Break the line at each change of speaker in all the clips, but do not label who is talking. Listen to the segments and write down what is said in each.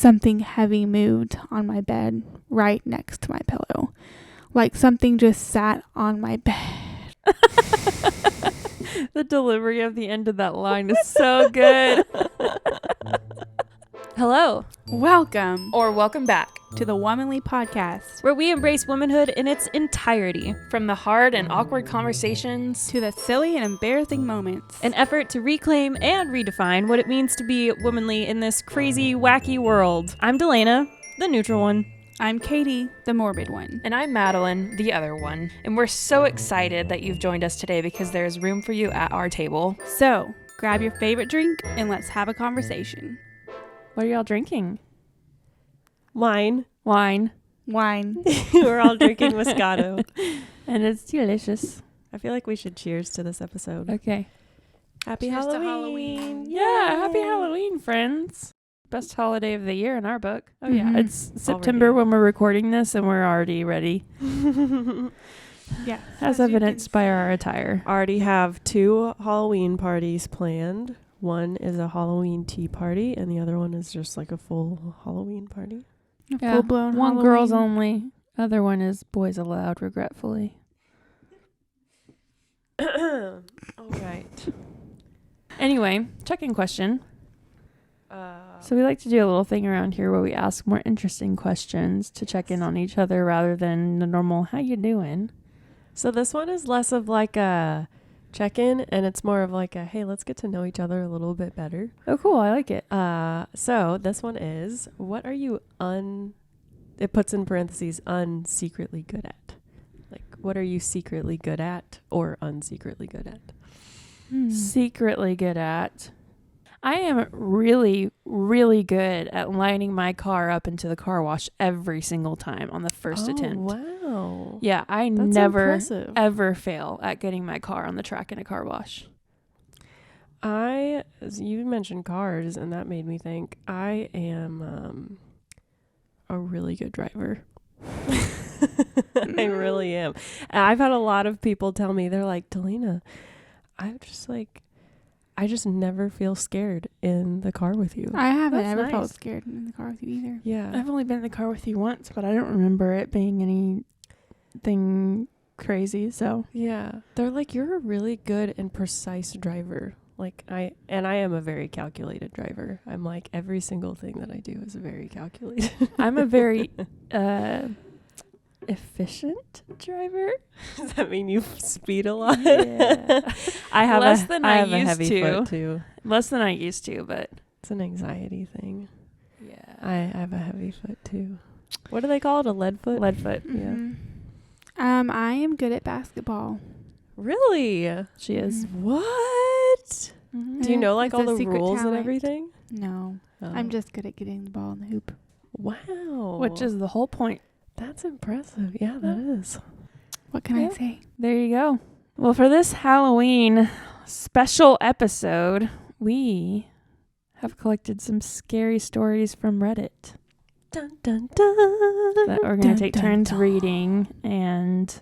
something heavy moved on my bed right next to my pillow. Like something just sat on my bed.
The delivery of the end of that line is so good. Hello,
Welcome
or welcome back,
to the Womanly Podcast,
where we embrace womanhood in its entirety. From the hard and awkward conversations
to the silly and embarrassing moments.
an effort to reclaim and redefine what it means to be womanly in this crazy, wacky world. I'm Delana, the neutral one.
I'm Katie, the morbid one.
And I'm Madeline, the other one. And we're so excited that you've joined us today because there's room for you at our table.
So, grab your favorite drink and let's have a conversation.
What are y'all drinking?
Wine.
Wine.
We're all drinking Moscato.
And it's delicious.
I feel like we should cheers to this episode.
Okay.
Happy
Cheers to
Halloween.
Halloween.
Yeah, happy Halloween, friends. Best holiday of the year in our book. Oh, yeah.
Mhm.
It's September when we're recording this, and we're already ready,
Yeah.
as evidenced by our attire.
Already have 2 Halloween parties planned. One is a Halloween tea party, and the other one is just like a full Halloween party.
Yeah,
Full-blown
one
Halloween.
girls only. Other one is boys allowed, regretfully.
All right.
Anyway, check-in question. So we like to do a little thing around here where we ask more interesting questions to check in on each other rather than the normal, how you doing?
So this one is less of like a check-in, and it's more of like a, hey, let's get to know each other a little bit better.
Oh, cool. I like it.
So this one is, what are you it puts in parentheses, unsecretly good at? Like, what are you secretly good at or unsecretly good at?
Secretly good at. I am really, really good at lining my car up into the car wash every single time on the first attempt.
Wow.
Yeah, I
That's
never,
impressive.
ever fail at getting my car on the track in a car wash.
You mentioned cars, and that made me think I am a really good driver. I really am. And I've had a lot of people tell me, they're like, Delina, I just never feel scared in the car with you.
I haven't
That's
ever
nice.
felt scared in the car with you either.
Yeah.
I've only been in the car with you once, but I don't remember it being anything crazy, so.
Yeah. They're like, you're a really good and precise driver. Like I am a very calculated driver. I'm like, every single thing that I do is very calculated.
I'm a very efficient driver.
Does that mean you speed a lot?
Yeah.
I have
Less than I
have a
used
heavy
to.
foot too.
Less than I used to, but
It's an anxiety thing.
yeah.
I have a heavy foot too. What do they call it? A lead foot?
Lead foot.
Mhm. I am good at basketball.
Really?
She is.
What?
Mhm.
Do you know like
It's
all
a
the
secret
rules and
talent.
everything?
No.
Oh.
I'm just good at getting the ball in the hoop.
Wow.
Which is the whole point.
That's impressive. Yeah, that is.
What can
Yeah.
I say?
There you go. Well, for this Halloween special episode, we have collected some scary stories from Reddit
Dun dun dun.
that we're going
Dun,
to take
dun,
turns
dun.
reading and,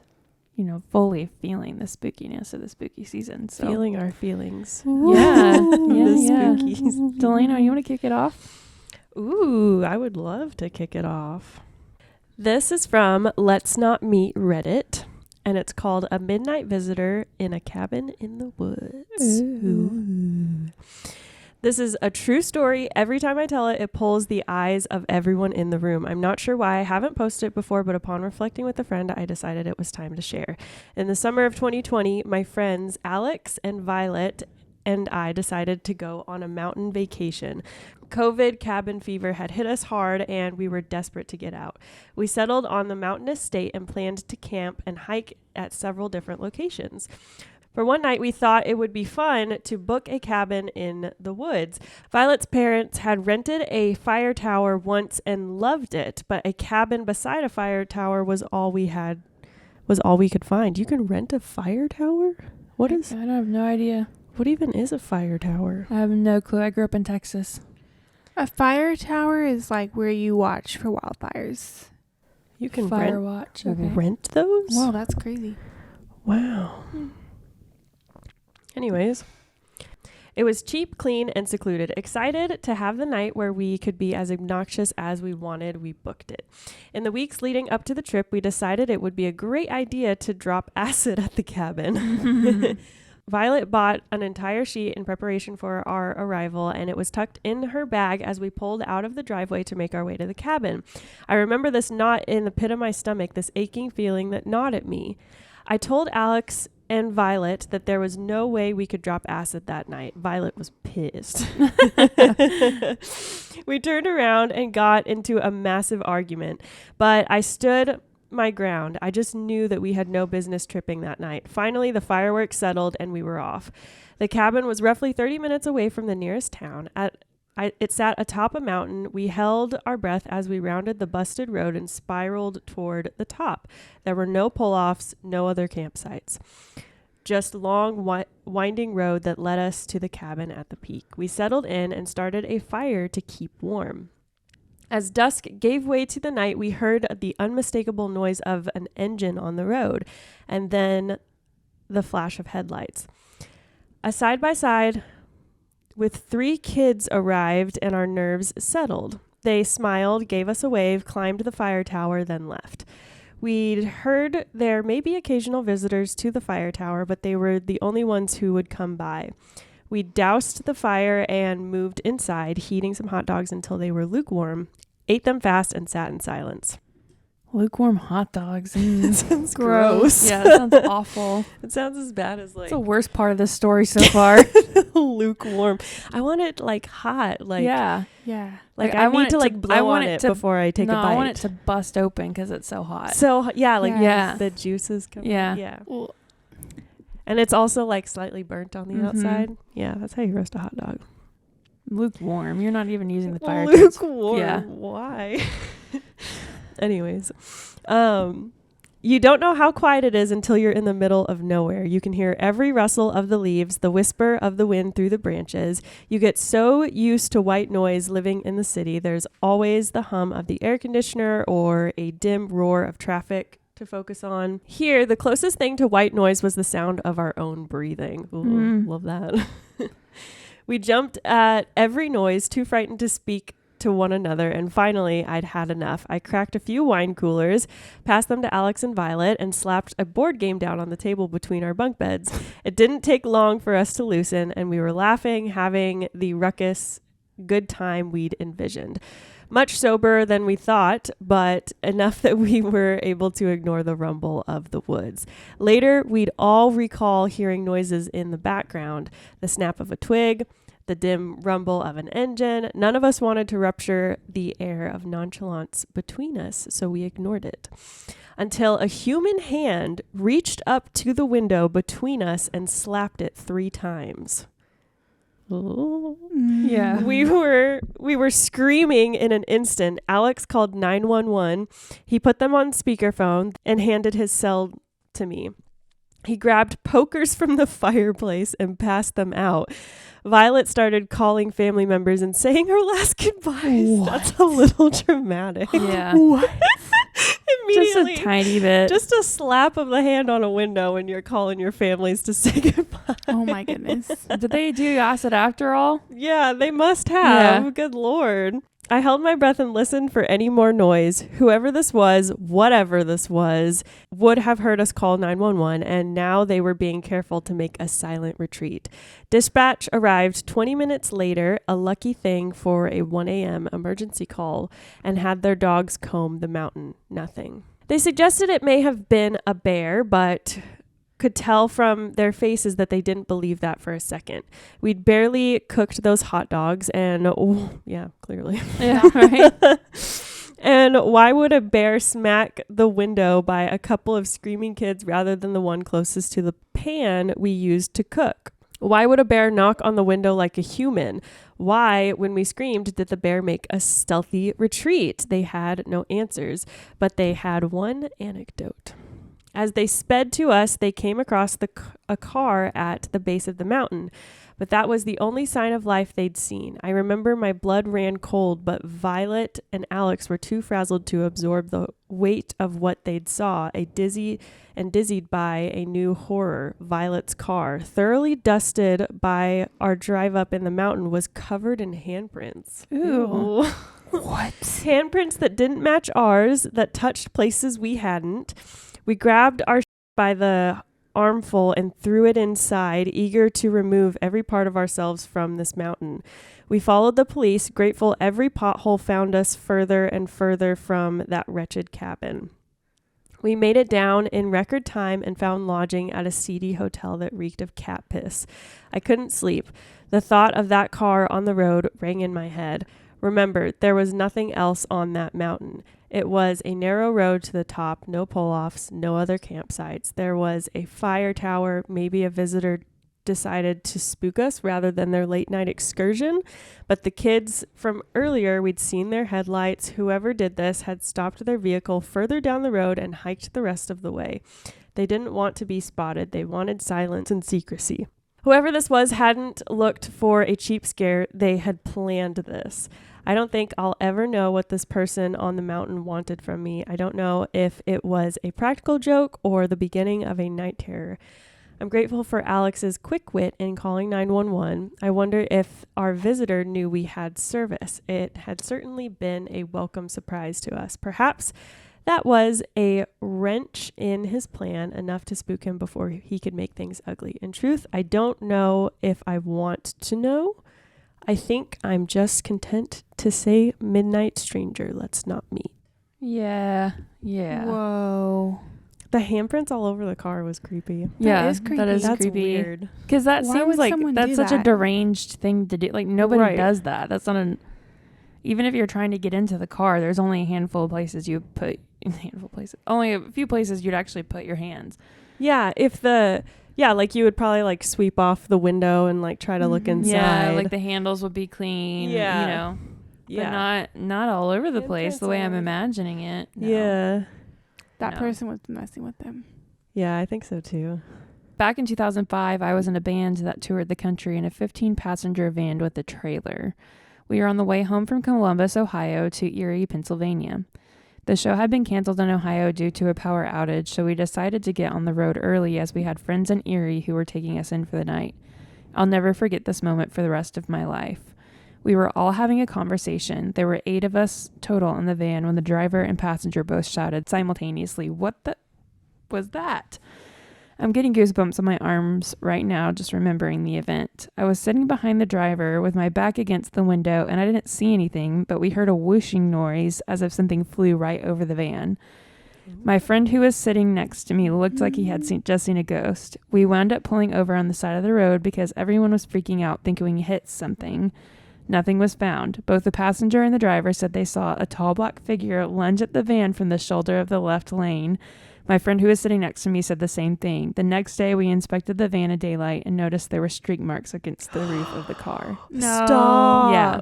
fully feeling the spookiness of the spooky season. So,
Feeling our feelings.
yeah,
The
yeah.
spookies.
Delano, you want to kick it off?
Ooh, I would love to kick it off. This is from Let's Not Meet Reddit, and it's called A Midnight Visitor in a Cabin in the Woods. Ooh. This is a true story. Every time I tell it, it pulls the eyes of everyone in the room. I'm not sure why. I haven't posted it before, but upon reflecting with a friend, I decided it was time to share. In the summer of 2020, my friends Alex and Violet and I decided to go on a mountain vacation. COVID cabin fever had hit us hard, and we were desperate to get out. We settled on the mountainous state and planned to camp and hike at several different locations. For one night, we thought it would be fun to book a cabin in the woods. Violet's parents had rented a fire tower once and loved it, but a cabin beside a fire tower was all we could find. You can rent a fire tower?
I have no idea.
What even is a fire tower?
I have no clue. I grew up in Texas.
A fire tower is like where you watch for wildfires.
You can
Fire watch. Okay.
rent those?
Whoa, that's crazy.
Wow. Anyways, It was cheap, clean, and secluded. Excited to have the night where we could be as obnoxious as we wanted, we booked it. In the weeks leading up to the trip, we decided it would be a great idea to drop acid at the cabin. Violet bought an entire sheet in preparation for our arrival, and it was tucked in her bag as we pulled out of the driveway to make our way to the cabin. I remember this knot in the pit of my stomach, this aching feeling that gnawed at me. I told Alex and Violet that there was no way we could drop acid that night. Violet was pissed. We turned around and got into a massive argument, but I stood my ground. I just knew that we had no business tripping that night. Finally, the fireworks settled and we were off. The cabin was roughly 30 minutes away from the nearest town. It sat atop a mountain. We held our breath as we rounded the busted road and spiraled toward the top. There were no pull-offs, no other campsites. Just long, winding road that led us to the cabin at the peak. We settled in and started a fire to keep warm. As dusk gave way to the night, we heard the unmistakable noise of an engine on the road, and then the flash of headlights. A side-by-side with 3 kids arrived, and our nerves settled. They smiled, gave us a wave, climbed the fire tower, then left. We'd heard there may be occasional visitors to the fire tower, but they were the only ones who would come by. We doused the fire and moved inside, heating some hot dogs until they were lukewarm, ate them fast, and sat in silence.
Lukewarm hot dogs.
Sounds gross.
Yeah, that sounds awful.
It sounds as bad as like
It's the worst part of this story so far.
lukewarm. I want it like hot. Like
yeah.
Like I need to like blow on it before I take a bite.
I want it to bust open because it's so hot.
So yeah, like
Yeah.
the juices come.
Yeah.
Yeah. And it's also like slightly burnt on the outside. Yeah, that's how you roast a hot dog.
Lukewarm. You're not even using the fire tools.
Lukewarm.
Yeah.
Why? Anyways, you don't know how quiet it is until you're in the middle of nowhere. You can hear every rustle of the leaves, the whisper of the wind through the branches. You get so used to white noise living in the city. There's always the hum of the air conditioner or a dim roar of traffic to focus on. Here, the closest thing to white noise was the sound of our own breathing. Ooh, love that. We jumped at every noise, too frightened to speak to one another, and finally I'd had enough. I cracked a few wine coolers, passed them to Alex and Violet, and slapped a board game down on the table between our bunk beds. It didn't take long for us to loosen, and we were laughing, having the ruckus good time we'd envisioned. Much soberer than we thought, but enough that we were able to ignore the rumble of the woods. Later, we'd all recall hearing noises in the background, the snap of a twig, the dim rumble of an engine. None of us wanted to rupture the air of nonchalance between us, so we ignored it. Until a human hand reached up to the window between us and slapped it 3 times. Oh.
Yeah.
We were screaming in an instant. Alex called 911. He put them on speakerphone and handed his cell to me. He grabbed pokers from the fireplace and passed them out. Violet started calling family members and saying her last goodbyes.
What?
That's a little dramatic.
Yeah.
What?
Immediately.
Just a tiny bit.
Just a slap of the hand on a window when you're calling your families to say goodbye.
Oh my goodness.
Did they do acid after all?
Yeah, they must have.
Yeah.
Good Lord. I held my breath and listened for any more noise. Whoever this was, whatever this was, would have heard us call 911, and now they were being careful to make a silent retreat. Dispatch arrived 20 minutes later, a lucky thing for a 1 a.m. emergency call, and had their dogs comb the mountain. Nothing. They suggested it may have been a bear, but could tell from their faces that they didn't believe that for a second. We'd barely cooked those hot dogs and yeah, clearly.
Yeah, right.
And why would a bear smack the window by a couple of screaming kids rather than the one closest to the pan we used to cook? Why would a bear knock on the window like a human? Why, when we screamed, did the bear make a stealthy retreat? They had no answers, but they had one anecdote. As they sped to us, they came across a car at the base of the mountain, but that was the only sign of life they'd seen. I remember my blood ran cold, but Violet and Alex were too frazzled to absorb the weight of what they'd saw, dizzied by a new horror. Violet's car, thoroughly dusted by our drive up in the mountain, was covered in handprints.
Ooh.
What?
Handprints that didn't match ours, that touched places we hadn't. We grabbed our by the armful and threw it inside, eager to remove every part of ourselves from this mountain. We followed the police, grateful every pothole found us further and further from that wretched cabin. We made it down in record time and found lodging at a seedy hotel that reeked of cat piss. I couldn't sleep. The thought of that car on the road rang in my head. Remember, there was nothing else on that mountain. It was a narrow road to the top, no pull-offs, no other campsites. There was a fire tower. Maybe a visitor decided to spook us rather than their late night excursion. But the kids from earlier, we'd seen their headlights. Whoever did this had stopped their vehicle further down the road and hiked the rest of the way. They didn't want to be spotted. They wanted silence and secrecy. Whoever this was hadn't looked for a cheap scare. They had planned this. I don't think I'll ever know what this person on the mountain wanted from me. I don't know if it was a practical joke or the beginning of a night terror. I'm grateful for Alex's quick wit in calling 911. I wonder if our visitor knew we had service. It had certainly been a welcome surprise to us. Perhaps that was a wrench in his plan, enough to spook him before he could make things ugly. In truth, I don't know if I want to know. I think I'm just content to say, midnight stranger, let's not meet.
Yeah.
Whoa.
The handprints all over the car was creepy.
Yeah,
is creepy.
that is
That's
creepy.
weird.
Because that
Why
seems
would
like
someone
that's
do
such a
that?
deranged thing to do. Like, nobody
Right.
does that. That's not an... Even if you're trying to get into the car, there's only a handful of places you put... Only a few places you'd actually put your hands.
Yeah, like you would probably like sweep off the window and like try to look inside.
Yeah, like the handles would be clean,
Yeah.
you know.
Yeah.
But not all over the place
Handprints
the way I'm
are-
imagining it. No.
Yeah.
That
No.
person was messing with them.
Yeah, I think so too.
Back in 2005, I was in a band that toured the country in a 15-passenger van with a trailer. We were on the way home from Columbus, Ohio to Erie, Pennsylvania. The show had been canceled in Ohio due to a power outage, so we decided to get on the road early as we had friends in Erie who were taking us in for the night. I'll never forget this moment for the rest of my life. We were all having a conversation. There were 8 of us total in the van when the driver and passenger both shouted simultaneously, "What the was that?" I'm getting goosebumps on my arms right now just remembering the event. I was sitting behind the driver with my back against the window and I didn't see anything, but we heard a whooshing noise as if something flew right over the van. My friend who was sitting next to me looked like he had just seen a ghost. We wound up pulling over on the side of the road because everyone was freaking out thinking we hit something. Nothing was found. Both the passenger and the driver said they saw a tall black figure lunge at the van from the shoulder of the left lane. My friend who was sitting next to me said the same thing. The next day, we inspected the van in daylight and noticed there were streak marks against the roof of the car.
No.
Stop.
Yeah.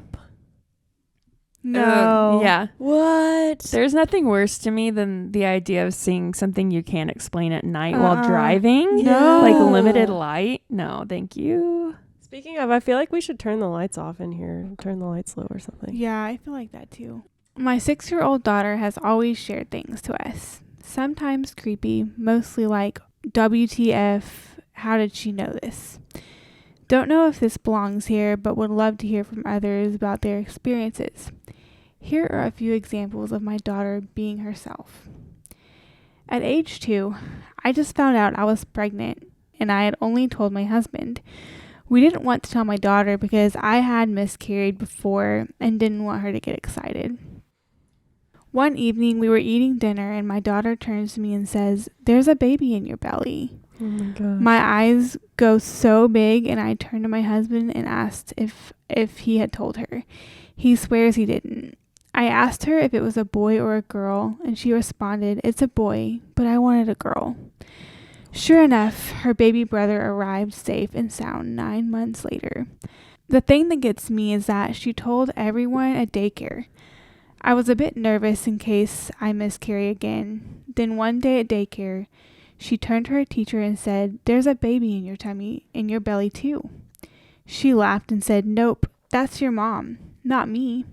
No.
Yeah.
What?
There's nothing worse to me than the idea of seeing something you can't explain at night while driving.
No.
Like limited light. No, thank you.
Speaking of, I feel like we should turn the lights off in here. Turn the lights low or something.
Yeah, I feel like that too. My 6-year-old daughter has always shared things to us. Sometimes creepy, mostly like, WTF, how did she know this? Don't know if this belongs here, but would love to hear from others about their experiences. Here are a few examples of my daughter being herself. At age 2, I just found out I was pregnant, and I had only told my husband. We didn't want to tell my daughter because I had miscarried before and didn't want her to get excited. One evening, we were eating dinner, and my daughter turns to me and says, "There's a baby in your belly."
Oh my gosh.
My eyes go so big, and I turned to my husband and asked if he had told her. He swears he didn't. I asked her if it was a boy or a girl, and she responded, "It's a boy, but I wanted a girl." Sure enough, her baby brother arrived safe and sound 9 months later. The thing that gets me is that she told everyone at daycare. I was a bit nervous in case I miscarry again. Then one day at daycare, She turned to her teacher and said, "There's a baby in your tummy, in your belly too." She laughed and said, "Nope, that's your mom, not me."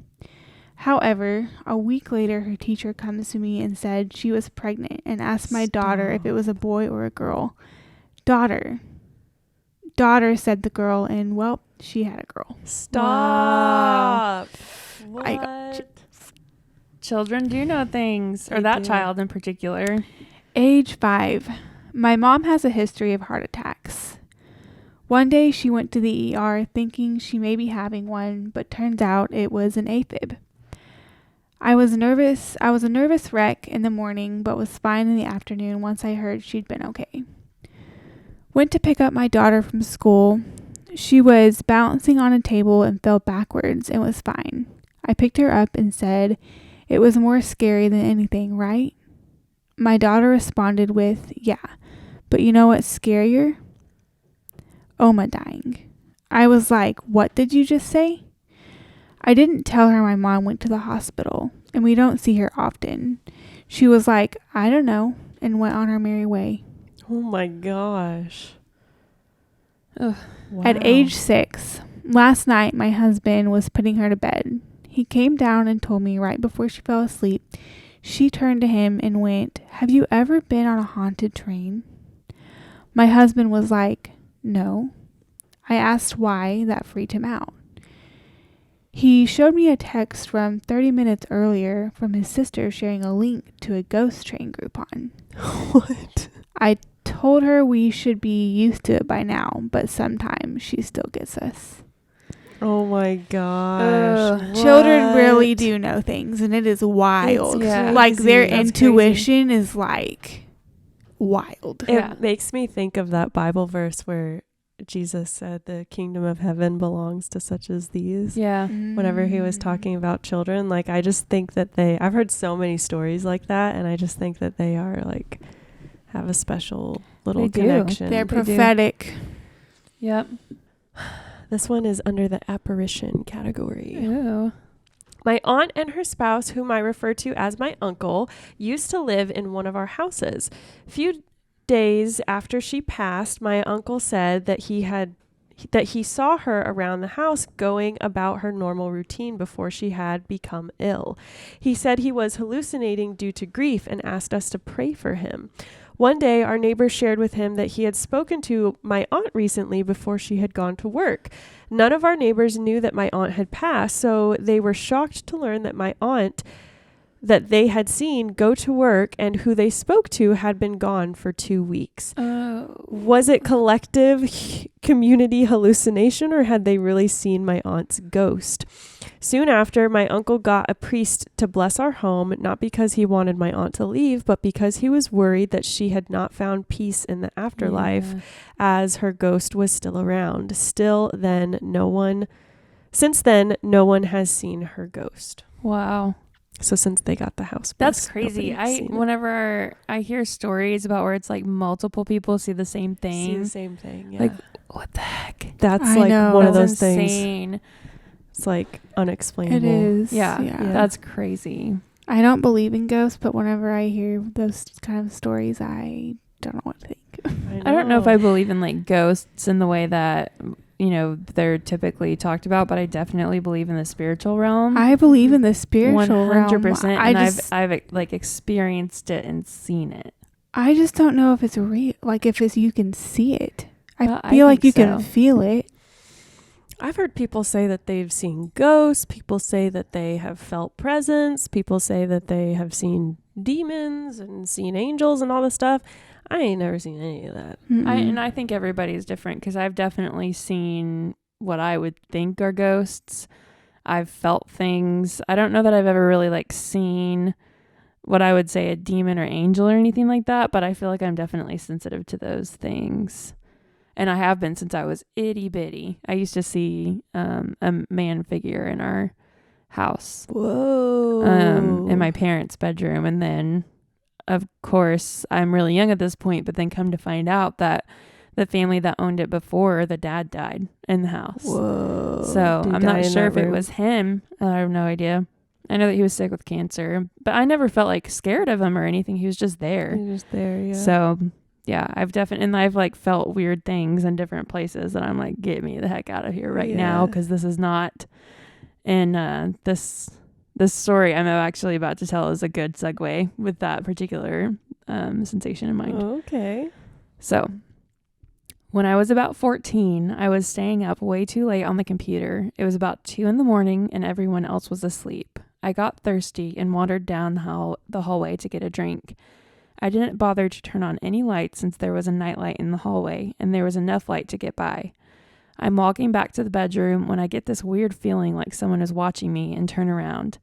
However, a week later, her teacher comes to me and said she was pregnant and asked my daughter if it was a boy or a girl. Daughter, said the girl, and well, she had a girl.
Stop. What?
I got
Children do know things, or
They
that
do.
child in particular.
Age 5. My mom has a history of heart attacks. One day she went to the ER thinking she may be having one, but turns out it was an AFib. I was a nervous wreck in the morning, but was fine in the afternoon once I heard she'd been okay. Went to pick up my daughter from school. She was balancing on a table and fell backwards and was fine. I picked her up and said, "It was more scary than anything, right?" My daughter responded with, "Yeah, but you know what's scarier? Oma dying." I was like, "What did you just say?" I didn't tell her my mom went to the hospital, and we don't see her often. She was like, "I don't know," and went on her merry way.
Oh my gosh.
Ugh.
Wow.
At age 6, last night my husband was putting her to bed. He came down and told me right before she fell asleep. She turned to him and went, "Have you ever been on a haunted train?" My husband was like, "No." I asked why. That freaked him out. He showed me a text from 30 minutes earlier from his sister sharing a link to a ghost train Groupon.
What?
I told her we should be used to it by now, but sometimes she still gets us.
Oh my gosh.
Children really
What?
do know things, and it is wild.
Yeah.
Like their
crazy.
intuition is like wild.
It
Yeah.
makes me think of that Bible verse where Jesus said the kingdom of heaven belongs to such as these.
Yeah.
Whenever he was talking about children, like I just think that I've heard so many stories like that, and I just think that they are like have a special little
They do.
connection.
They're
They do.
prophetic.
Yep.
This one is under the apparition category.
Ew.
My aunt and her spouse, whom I refer to as my uncle, used to live in one of our houses. Few days after she passed, my uncle said that he saw her around the house going about her normal routine before she had become ill. He said he was hallucinating due to grief and asked us to pray for him. One day, our neighbor shared with him that he had spoken to my aunt recently before she had gone to work. None of our neighbors knew that my aunt had passed, so they were shocked to learn that my aunt that they had seen go to work and who they spoke to had been gone for 2 weeks.
Oh.
Was it collective community hallucination, or had they really seen my aunt's ghost? Soon after, my uncle got a priest to bless our home, not because he wanted my aunt to leave, but because he was worried that she had not found peace in the afterlife, as her ghost was still around. Since then, no one has seen her ghost.
Wow.
So since they got the house
That's
blessed,
crazy.
nobody's seen it.
Whenever I hear stories about where it's like multiple people see the same
See
thing,
the same thing. Yeah.
Like, what the heck?
That's
I
like
know.
one of
That's
those things.
insane.
It's like unexplainable.
It is.
Yeah,
Yeah.
that's crazy.
I don't believe in ghosts, but whenever I hear those kind of stories, I don't know what to think.
I don't know if I believe in like ghosts in the way that, you know, they're typically talked about, but I definitely believe in the spiritual realm.
I believe in the spiritual realm.
100%. And
just,
I've like experienced it and seen it.
I just don't know if it's real. Like if you can see it.
Well,
I
I
feel like you
think
can
so.
feel it.
I've heard people say that they've seen ghosts. People say that they have felt presence. People say that they have seen demons and seen angels and all this stuff. I ain't never seen any of that.
I think everybody's different because I've definitely seen what I would think are ghosts. I've felt things. I don't know that I've ever really like seen what I would say a demon or angel or anything like that, but I feel like I'm definitely sensitive to those things. And I have been since I was itty bitty. I used to see a man figure in our house,
Whoa.
in my parents' bedroom. And then, of course, I'm really young at this point, but then come to find out that the family that owned it before, the dad died in the house.
Whoa.
So
Did he
I'm
die
not
in
sure
that
if it
room?
was him. I have no idea. I know that he was sick with cancer, but I never felt like scared of him or anything. He was just there.
He was there, yeah.
So Yeah, I've like felt weird things in different places that I'm like, get me the heck out of here right now, because this is not. And this story I'm actually about to tell is a good segue with that particular sensation in mind.
Okay.
So, when I was about 14, I was staying up way too late on the computer. It was about 2 a.m. and everyone else was asleep. I got thirsty and wandered down the hallway to get a drink. I didn't bother to turn on any lights since there was a nightlight in the hallway and there was enough light to get by. I'm walking back to the bedroom when I get this weird feeling like someone is watching me and turn around.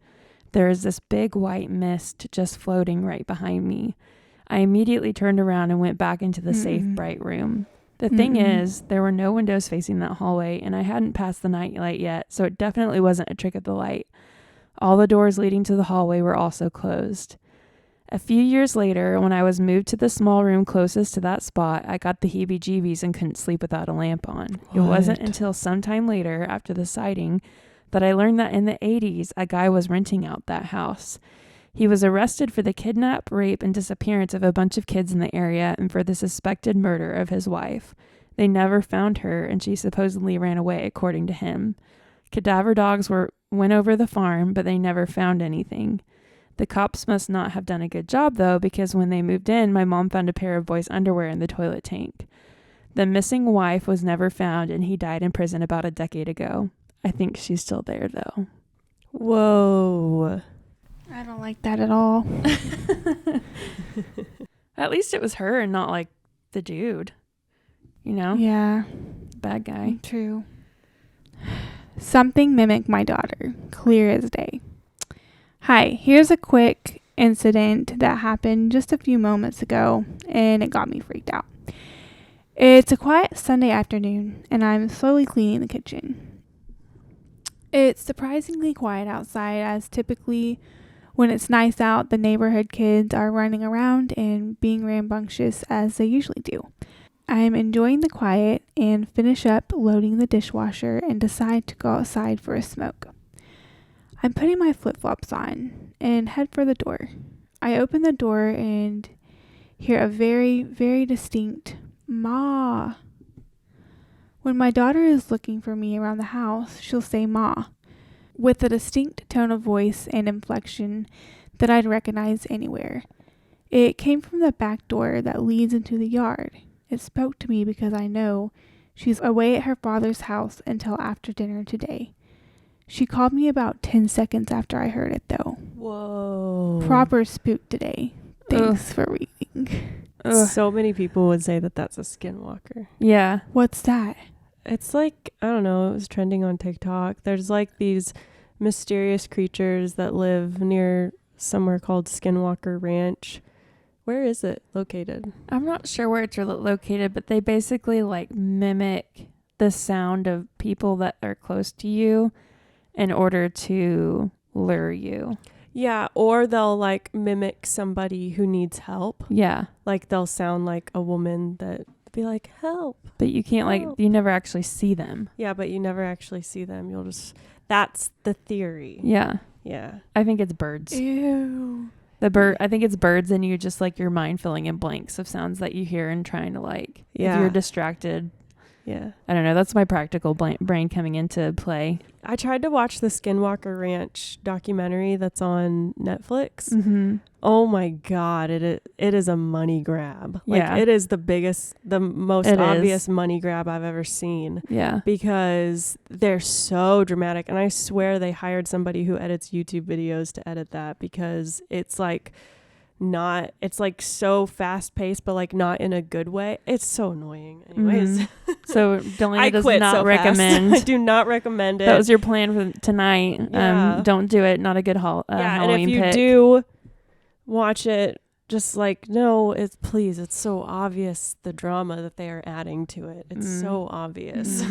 There is this big white mist just floating right behind me. I immediately turned around and went back into the safe, bright room. The thing is, there were no windows facing that hallway, and I hadn't passed the nightlight yet, so it definitely wasn't a trick of the light. All the doors leading to the hallway were also closed. A few years later, when I was moved to the small room closest to that spot, I got the heebie-jeebies and couldn't sleep without a lamp on. It wasn't until sometime later, after the sighting, that I learned that in the 80s, a guy was renting out that house. He was arrested for the kidnap, rape, and disappearance of a bunch of kids in the area and for the suspected murder of his wife. They never found her, and she supposedly ran away, according to him. Cadaver dogs went over the farm, but they never found anything. The cops must not have done a good job, though, because when they moved in, my mom found a pair of boys' underwear in the toilet tank. The missing wife was never found, and he died in prison about a decade ago. I think she's still there, though.
Whoa.
I don't like that at all.
At least it was her and not like the dude. You know?
Yeah.
Bad guy.
True. Something mimicked my daughter, clear as day. Hi, here's a quick incident that happened just a few moments ago, and it got me freaked out. It's a quiet Sunday afternoon, and I'm slowly cleaning the kitchen. It's surprisingly quiet outside, as typically when it's nice out, the neighborhood kids are running around and being rambunctious as they usually do. I'm enjoying the quiet and finish up loading the dishwasher and decide to go outside for a smoke. I'm putting my flip-flops on and head for the door. I open the door and hear a very, very distinct "Ma." When my daughter is looking for me around the house, she'll say "Ma," with a distinct tone of voice and inflection that I'd recognize anywhere. It came from the back door that leads into the yard. It spoke to me because I know she's away at her father's house until after dinner today. She called me about 10 seconds after I heard it, though.
Whoa.
Proper spook today. Thanks for reading.
So many people would say that that's a skinwalker.
Yeah.
What's that?
It's like, I don't know, it was trending on TikTok. There's like these mysterious creatures that live near somewhere called Skinwalker Ranch. Where is it located?
I'm not sure where it's located, but they basically like mimic the sound of people that are close to you in order to lure you.
Yeah, or they'll like mimic somebody who needs help.
Yeah.
Like they'll sound like a woman that be like, help.
But you can't
Help.
you never actually see them.
Yeah, but you never actually see them. That's the theory.
Yeah.
Yeah.
I think it's birds.
Ew.
I think it's birds, and you just like your mind filling in blanks of sounds that you hear and trying to like, if you're distracted.
Yeah.
I don't know. That's my practical brain coming into play.
I tried to watch the Skinwalker Ranch documentary that's on Netflix.
Mm-hmm.
Oh my God. It is a money grab. Like
Yeah.
it is the most obvious money grab I've ever seen.
Yeah.
Because they're so dramatic. And I swear they hired somebody who edits YouTube videos to edit that, because it's like so fast paced, but like not in a good way. It's so annoying. Anyways.
Mm-hmm. So Delaney
I
does
quit
not
so
recommend.
fast. I do not recommend it.
That was your plan for tonight.
Yeah.
Don't do it. Not a good Halloween
and if you
pick.
do watch it, just like, no, it's so obvious the drama that they are adding to it. It's so obvious.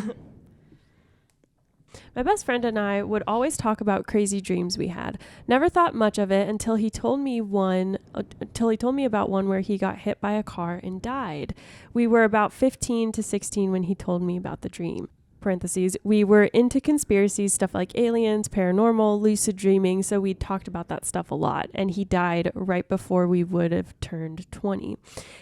My best friend and I would always talk about crazy dreams we had. Never thought much of it until he told me about one where he got hit by a car and died. We were about 15 to 16 when he told me about the dream. parentheses, we were into conspiracies, stuff like aliens, paranormal, lucid dreaming, so we talked about that stuff a lot, and he died right before we would have turned 20.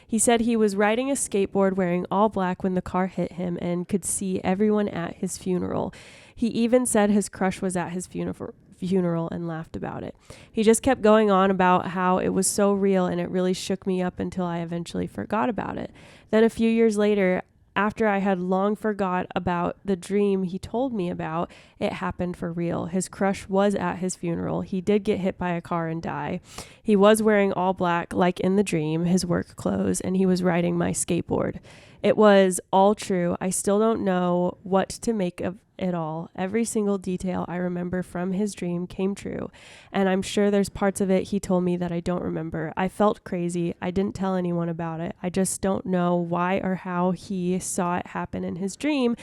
He said he was riding a skateboard wearing all black when the car hit him and could see everyone at his funeral. He even said his crush was at his funeral and laughed about it. He just kept going on about how it was so real, and it really shook me up until I eventually forgot about it. Then a few years later, after I had long forgot about the dream he told me about, it happened for real. His crush was at his funeral. He did get hit by a car and die. He was wearing all black, like in the dream, his work clothes, and he was riding my skateboard. It was all true. I still don't know what to make of it all. Every single detail I remember from his dream came true, and I'm sure there's parts of it he told me that I don't remember. I felt crazy. I didn't tell anyone about it. I just don't know why or how he saw it happen in his dream,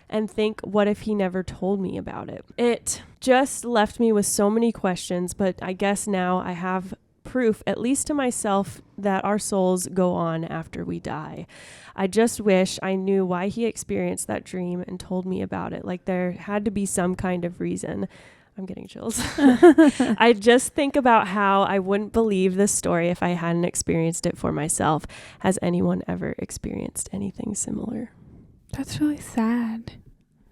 and think, what if he never told me about it? It just left me with so many questions, but I guess now I have proof, at least to myself, that our souls go on after we die. I just wish I knew why he experienced that dream and told me about it. Like there had to be some kind of reason. I'm getting chills. I just think about how I wouldn't believe this story if I hadn't experienced it for myself. Has anyone ever experienced anything similar?
That's really sad.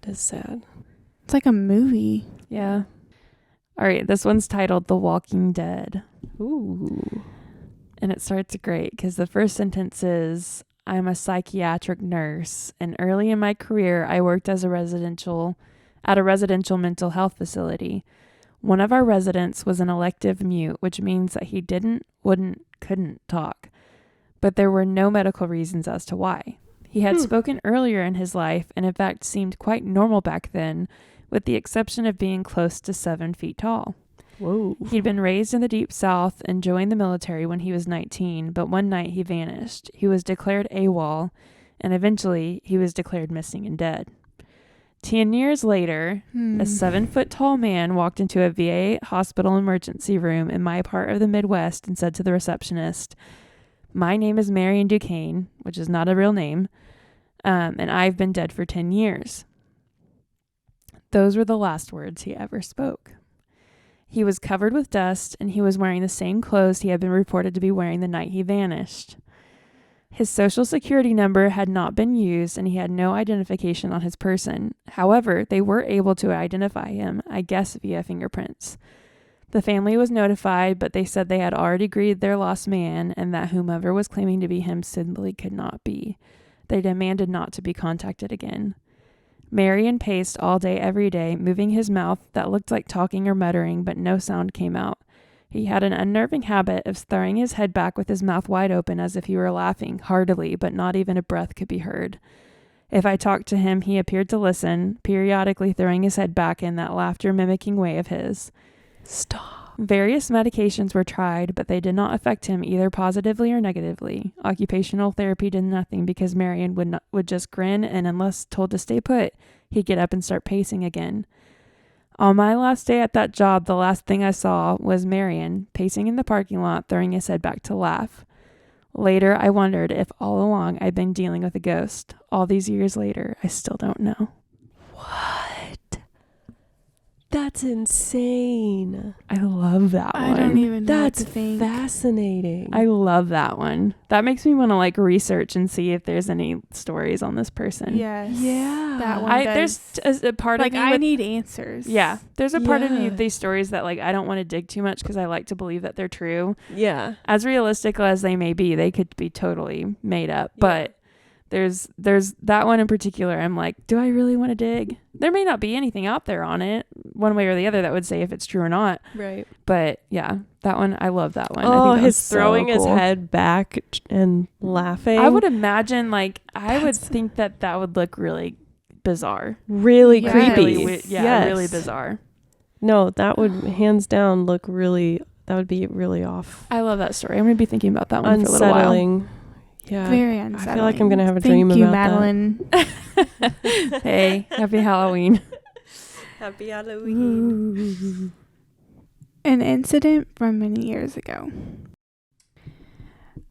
It is sad.
It's like a movie.
Yeah. All right. This one's titled The Walking Dead.
Ooh.
And it starts great because the first sentence is, I'm a psychiatric nurse, and early in my career, I worked at a residential mental health facility. One of our residents was an elective mute, which means that he couldn't talk. But there were no medical reasons as to why. He had spoken earlier in his life, and in fact seemed quite normal back then, with the exception of being close to 7 feet tall.
Whoa.
He'd been raised in the Deep South and joined the military when he was 19, but one night he vanished. He was declared AWOL, and eventually he was declared missing and dead. 10 years later, a 7-foot-tall man walked into a VA hospital emergency room in my part of the Midwest and said to the receptionist, "My name is Marion Duquesne," which is not a real name, "and I've been dead for 10 years. Those were the last words he ever spoke. He was covered with dust, and he was wearing the same clothes he had been reported to be wearing the night he vanished. His social security number had not been used, and he had no identification on his person. However, they were able to identify him, I guess via fingerprints. The family was notified, but they said they had already grieved their lost man, and that whomever was claiming to be him simply could not be. They demanded not to be contacted again. Marion paced all day every day, moving his mouth that looked like talking or muttering, but no sound came out. He had an unnerving habit of throwing his head back with his mouth wide open as if he were laughing heartily, but not even a breath could be heard. If I talked to him, he appeared to listen, periodically throwing his head back in that laughter-mimicking way of his.
Stop.
Various medications were tried, but they did not affect him either positively or negatively. Occupational therapy did nothing because Marion would just grin, and unless told to stay put, he'd get up and start pacing again. On my last day at that job, the last thing I saw was Marion pacing in the parking lot, throwing his head back to laugh. Later, I wondered if all along I'd been dealing with a ghost. All these years later, I still don't know.
What? That's insane.
I love that one.
I don't even know
That's
what to think.
fascinating.
I love that one. That makes me want to like research and see if there's any stories on this person.
Yes.
Yeah.
That one does.
There's a part
Like,
of me
I
with,
need answers.
yeah, there's a part of me
Yeah.
with these stories that like I don't want to dig too much because I like to believe that they're true.
Yeah.
As realistic as they may be, they could be totally made up.
Yeah.
But there's that one in particular. I'm like, do I really want to dig? There may not be anything out there on it, one way or the other, that would say if it's true or not.
Right.
But yeah, that one, I love that one. I
Oh,
think that
his
one's so
throwing his
cool.
head back and laughing.
I would imagine, like, I would
That's-
think that would look really bizarre.
really
Yeah.
creepy.
Really
Yes.
really bizarre.
No, that would hands down look really. That would be really off.
I love that story. I'm going to be thinking about that one for a little while.
Unsettling. Yeah.
Very unsettling.
I feel like I'm gonna have a
Thank
dream
you,
about that.
Madeline.
Hey, happy Halloween.
Happy Halloween.
An incident from many years ago.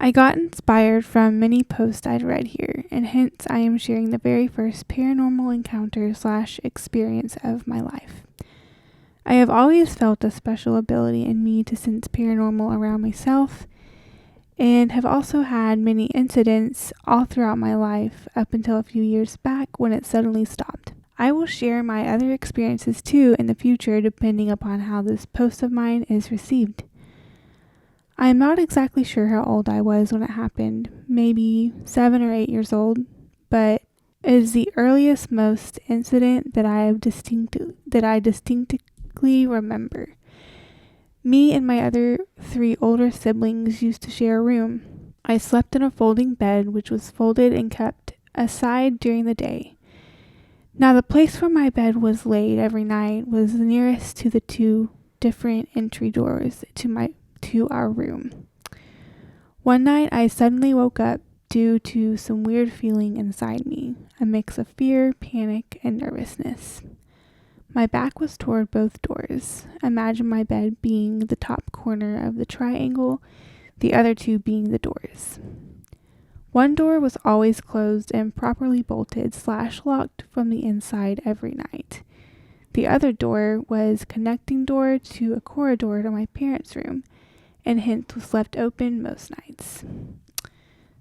I got inspired from many posts I'd read here and hence I am sharing the very first paranormal encounter / experience of my life. I have always felt a special ability in me to sense paranormal around myself, and have also had many incidents all throughout my life up until a few years back when it suddenly stopped. I will share my other experiences too in the future depending upon how this post of mine is received. I am not exactly sure how old I was when it happened, maybe 7 or 8 years old, but it is the earliest most incident that I distinctly remember. Me and my other 3 older siblings used to share a room. I slept in a folding bed which was folded and kept aside during the day. Now the place where my bed was laid every night was nearest to the 2 different entry doors to our room. One night I suddenly woke up due to some weird feeling inside me, a mix of fear, panic, and nervousness. My back was toward both doors. Imagine my bed being the top corner of the triangle, the other 2 being the doors. One door was always closed and properly bolted / locked from the inside every night. The other door was connecting door to a corridor to my parents' room, and hence was left open most nights.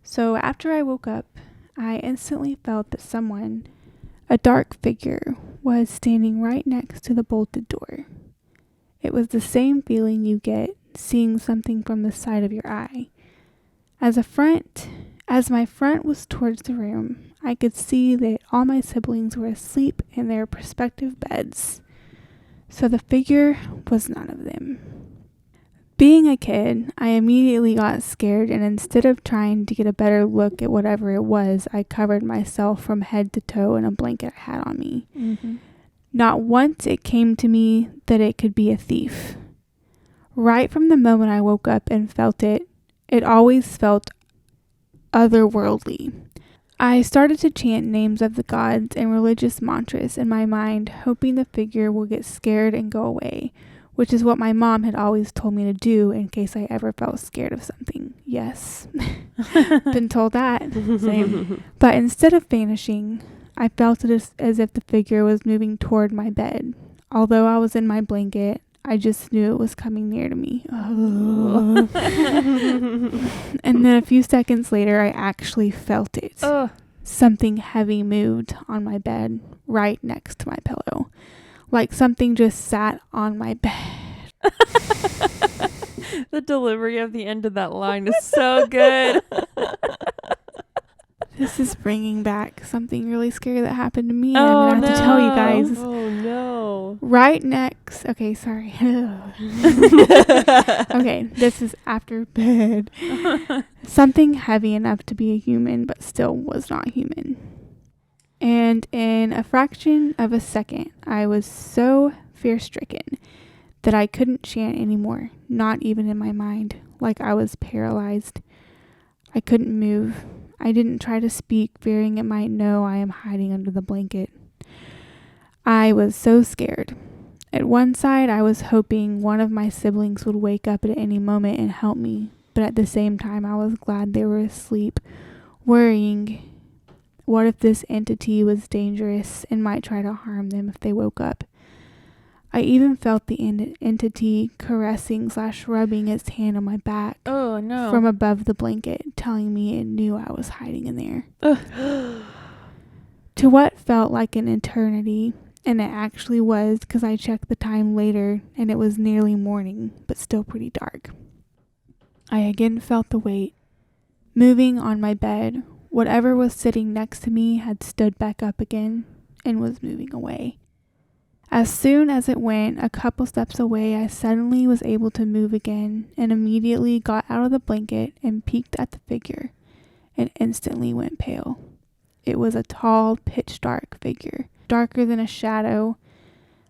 So after I woke up, I instantly felt that someone, a dark figure, was standing right next to the bolted door. It was the same feeling you get seeing something from the side of your eye. As my front was towards the room, I could see that all my siblings were asleep in their respective beds. So the figure was none of them. Being a kid, I immediately got scared, and instead of trying to get a better look at whatever it was, I covered myself from head to toe in a blanket I had on me.
Mm-hmm.
Not once it came to me that it could be a thief. Right from the moment I woke up and felt it, it always felt otherworldly. I started to chant names of the gods and religious mantras in my mind, hoping the figure will get scared and go away, which is what my mom had always told me to do in case I ever felt scared of something. Yes, been told that.
Same.
But instead of vanishing, I felt it as if the figure was moving toward my bed. Although I was in my blanket, I just knew it was coming near to me. And then a few seconds later, I actually felt it. Something heavy moved on my bed right next to my pillow. Like something just sat on my bed.
The delivery of the end of that line is so good.
This is bringing back something really scary that happened to me. I'm going to have to tell you guys.
Oh, no.
Right next. Okay, sorry. Okay, this is after bed. Something heavy enough to be a human, but still was not human. And in a fraction of a second, I was so fear-stricken that I couldn't chant anymore, not even in my mind, like I was paralyzed. I couldn't move. I didn't try to speak, fearing it might know I am hiding under the blanket. I was so scared. At one side, I was hoping one of my siblings would wake up at any moment and help me, but at the same time, I was glad they were asleep, worrying, what if this entity was dangerous and might try to harm them if they woke up? I even felt the entity caressing / rubbing its hand on my back.
Oh, no.
From above the blanket, telling me it knew I was hiding in there. To what felt like an eternity, and it actually was because I checked the time later and it was nearly morning, but still pretty dark. I again felt the weight moving on my bed. Whatever was sitting next to me had stood back up again and was moving away. As soon as it went a couple steps away, I suddenly was able to move again and immediately got out of the blanket and peeked at the figure and instantly went pale. It was a tall, pitch-dark figure, darker than a shadow,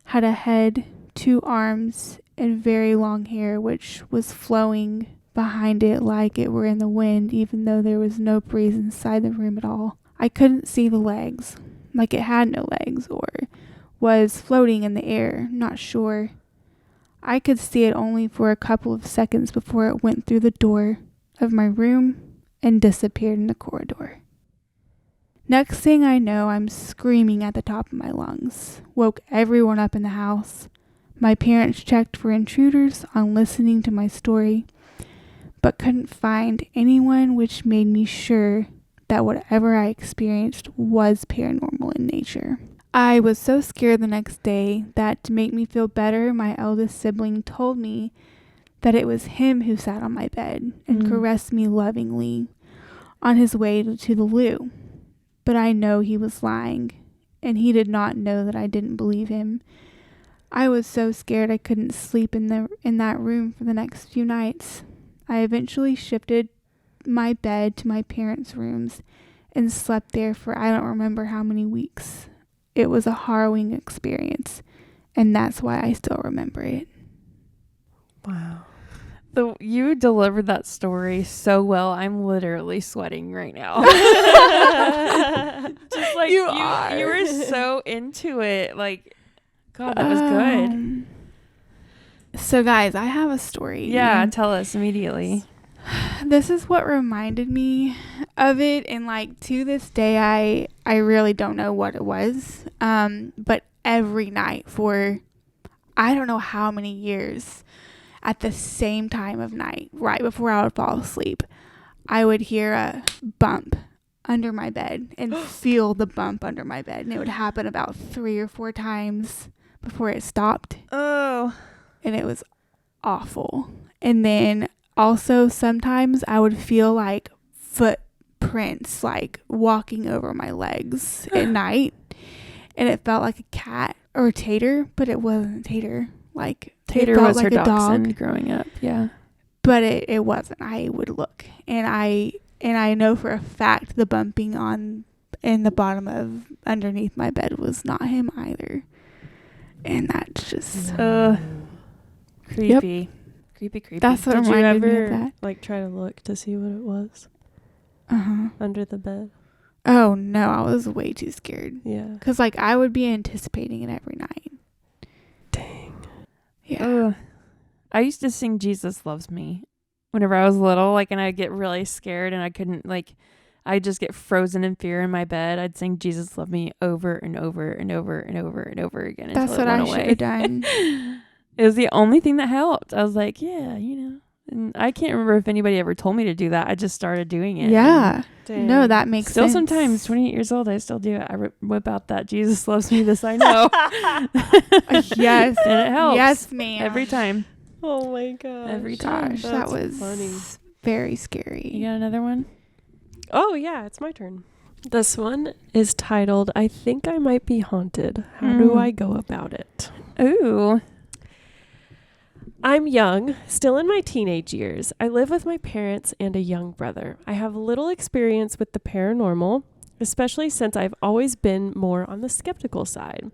had a head, 2 arms, and very long hair which was flowing behind it like it were in the wind, even though there was no breeze inside the room at all. I couldn't see the legs, like it had no legs, or was floating in the air, not sure. I could see it only for a couple of seconds before it went through the door of my room and disappeared in the corridor. Next thing I know, I'm screaming at the top of my lungs. Woke everyone up in the house. My parents checked for intruders on listening to my story, but couldn't find anyone, which made me sure that whatever I experienced was paranormal in nature. I was so scared the next day that to make me feel better, my eldest sibling told me that it was him who sat on my bed and caressed me lovingly on his way to the loo. But I know he was lying, and he did not know that I didn't believe him. I was so scared I couldn't sleep in that room for the next few nights. I eventually shifted my bed to my parents' rooms and slept there for I don't remember how many weeks. It was a harrowing experience, and that's why I still remember it.
Wow.
You delivered that story so well. I'm literally sweating right now. Just like you were so into it. Like, God, that was good.
So guys, I have a story.
Yeah, tell us immediately.
This is what reminded me of it, and like to this day I really don't know what it was. But every night for I don't know how many years, at the same time of night, right before I would fall asleep, I would hear a bump under my bed and feel the bump under my bed. And it would happen about 3 or 4 times before it stopped.
Oh.
And it was awful. And then also sometimes I would feel like footprints like walking over my legs at night. And it felt like a cat or a tater, but it wasn't a tater. Like
Tater was like her dachshund growing up. Yeah.
But it wasn't. I would look, and I know for a fact the bumping in the bottom of underneath my bed was not him either. And that's just
creepy.
Yep.
Creepy.
That's what
Did you
reminded me of
ever
that.
like try to look to see what it was under the bed?
Oh no, I was way too scared.
Yeah.
Cause like I would be anticipating it every night.
Dang.
Yeah.
I used to sing Jesus Loves Me whenever I was little, like, and I'd get really scared and I couldn't, like, I'd just get frozen in fear in my bed. I'd sing Jesus Love Me over and over and over and over and over again until
That's
it
what
went
I
away.
should have done.
It was the only thing that helped. I was like, yeah, and I can't remember if anybody ever told me to do that. I just started doing it.
Yeah.
Dang.
No, that makes
Still
sense.
sometimes, 28 years old, I still do it. I whip out that Jesus Loves Me, this I know.
Yes.
And it helps.
Yes, ma'am.
Every time.
Oh my gosh.
Every time.
Gosh, that
That's
was
funny.
very scary.
You got another one?
Oh yeah, it's my turn. This one is titled, I Think I Might Be Haunted. How do I go about it?
Ooh.
I'm young, still in my teenage years. I live with my parents and a young brother. I have little experience with the paranormal, especially since I've always been more on the skeptical side.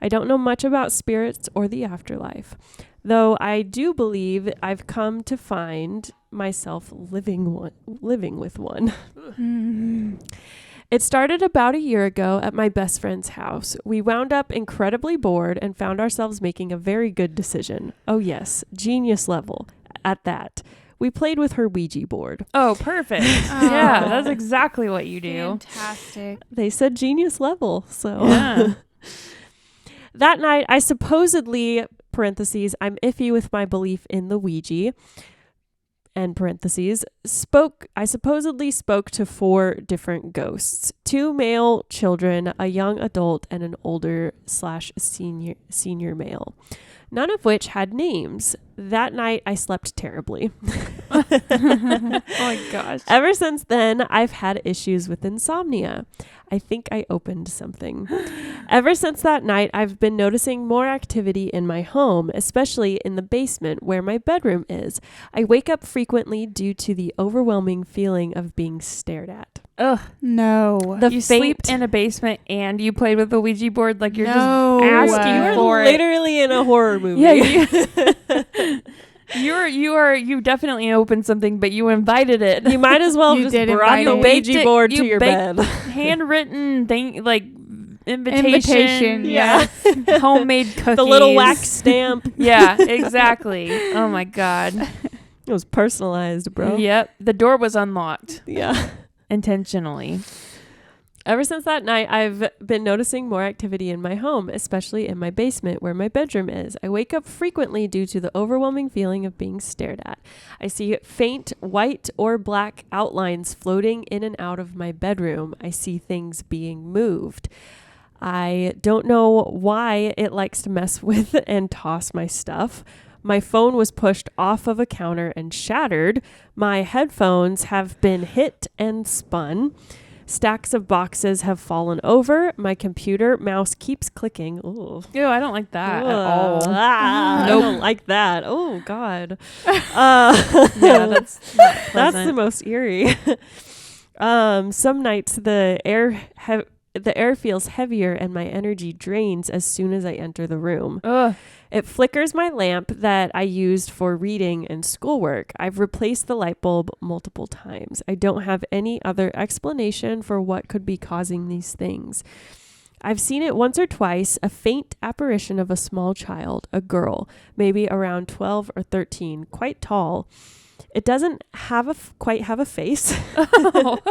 I don't know much about spirits or the afterlife, though I do believe I've come to find myself living with one. It started about a year ago at my best friend's house. We wound up incredibly bored and found ourselves making a very good decision. Oh yes, genius level at that. We played with her Ouija board.
Oh, perfect. Yeah, that's exactly what you do.
Fantastic.
They said genius level, so.
Yeah.
That night, I supposedly, parentheses, I'm iffy with my belief in the Ouija, end parentheses, I supposedly spoke to 4 different ghosts, 2 male children, a young adult, and an older/senior male, none of which had names. That night, I slept terribly.
Oh my gosh.
Ever since then, I've had issues with insomnia. I think I opened something. Ever since that night, I've been noticing more activity in my home, especially in the basement where my bedroom is. I wake up frequently due to the overwhelming feeling of being stared at.
Ugh.
No.
You sleep in a basement and you played with the Ouija board like you're
No.
just asking
You're
for it.
literally in a horror movie.
Yeah, you definitely opened something, but you invited it.
You might as well
You
just
did
brought
invite
the
it.
Baked
Ouija
it-
board to
you
your
baked
bed.
Handwritten thing, like
Invitation,
yeah. Homemade cookies.
The little wax stamp.
Yeah, exactly. Oh my God.
It was personalized, bro.
Yep. The door was unlocked
Yeah.
intentionally.
Ever since that night, I've been noticing more activity in my home, especially in my basement where my bedroom is. I wake up frequently due to the overwhelming feeling of being stared at. I see faint white or black outlines floating in and out of my bedroom. I see things being moved. I don't know why it likes to mess with and toss my stuff. My phone was pushed off of a counter and shattered. My headphones have been hit and spun. Stacks of boxes have fallen over. My computer mouse keeps clicking. Ooh.
Ew, I don't like that at all.
I don't like that. Oh, God.
Yeah, that's not pleasant.
That's the most eerie. Some nights the air feels heavier and my energy drains as soon as I enter the room.
Ugh.
It flickers my lamp that I used for reading and schoolwork. I've replaced the light bulb multiple times. I don't have any other explanation for what could be causing these things. I've seen it once or twice, a faint apparition of a small child, a girl, maybe around 12 or 13, quite tall. It doesn't quite have a face, but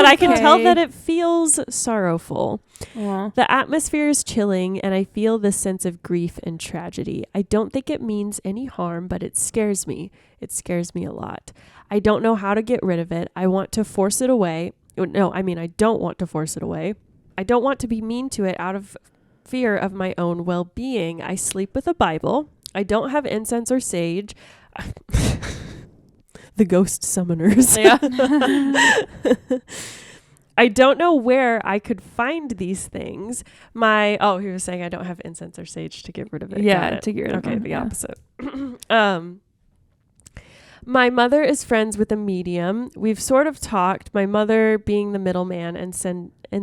I can tell that it feels sorrowful.
Aww.
The atmosphere is chilling and I feel this sense of grief and tragedy. I don't think it means any harm, but it scares me. It scares me a lot. I don't know how to get rid of it. I want to force it away. No, I don't want to force it away. I don't want to be mean to it out of fear of my own well-being. I sleep with a Bible. I don't have incense or sage. The ghost summoners.
Yeah.
I don't know where I could find these things. He was saying I don't have incense or sage to get rid of it.
Yeah, to get rid of
Okay,
them,
the
yeah.
opposite. My mother is friends with a medium. We've sort of talked, my mother being the middleman and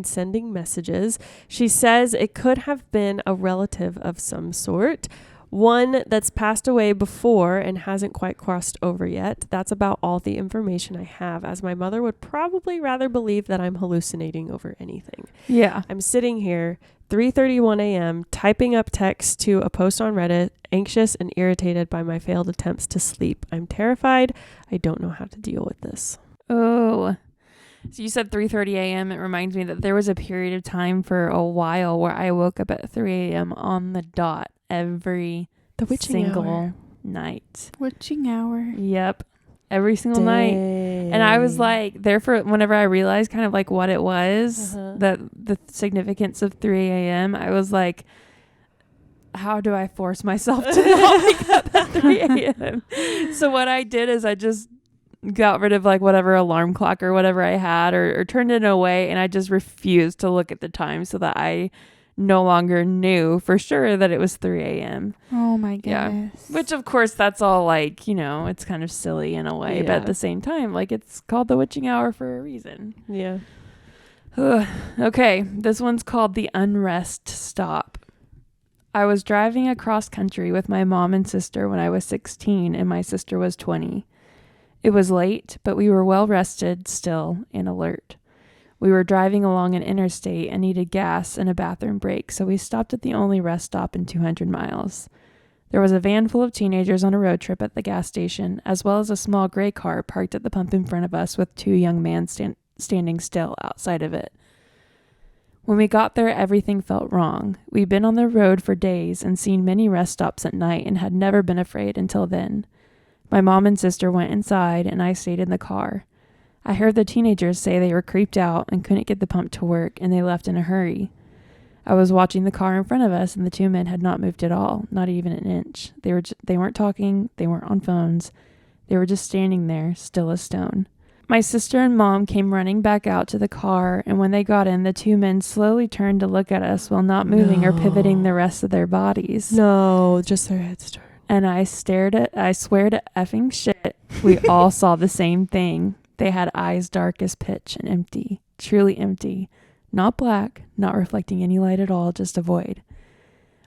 sending messages. She says it could have been a relative of some sort. One that's passed away before and hasn't quite crossed over yet. That's about all the information I have, as my mother would probably rather believe that I'm hallucinating over anything.
Yeah.
I'm sitting here, 3:31 a.m., typing up text to a post on Reddit, anxious and irritated by my failed attempts to sleep. I'm terrified. I don't know how to deal with this.
Oh. So you said 3:30 a.m. It reminds me that there was a period of time for a while where I woke up at 3 a.m. on the dot every single night.
Witching hour.
Yep. Every single night. And I was like, there for whenever I realized kind of like what it was, that the significance of 3 a.m., I was like, how do I force myself to not wake up at 3 a.m.? So what I did is I just got rid of like whatever alarm clock or whatever I had or turned it away, and I just refused to look at the time so that I no longer knew for sure that it was 3 a.m.
Oh my goodness.
Yeah. Which of course that's all like, it's kind of silly in a way, but at the same time, like it's called the witching hour for a reason.
Yeah.
Okay. This one's called the Unrest Stop. I was driving across country with my mom and sister when I was 16 and my sister was 20. It was late, but we were well rested still and alert. We were driving along an interstate and needed gas and a bathroom break, so we stopped at the only rest stop in 200 miles. There was a van full of teenagers on a road trip at the gas station, as well as a small gray car parked at the pump in front of us with two young men standing still outside of it. When we got there, everything felt wrong. We'd been on the road for days and seen many rest stops at night and had never been afraid until then. My mom and sister went inside and I stayed in the car. I heard the teenagers say they were creeped out and couldn't get the pump to work and they left in a hurry. I was watching the car in front of us and the two men had not moved at all, not even an inch. They weren't talking, they weren't on phones. They were just standing there, still as stone. My sister and mom came running back out to the car, and when they got in, the two men slowly turned to look at us while not moving or pivoting the rest of their bodies.
No, just their heads turned.
And I swear to effing shit, we all saw the same thing. They had eyes dark as pitch and empty, truly empty. Not black, not reflecting any light at all, just a void.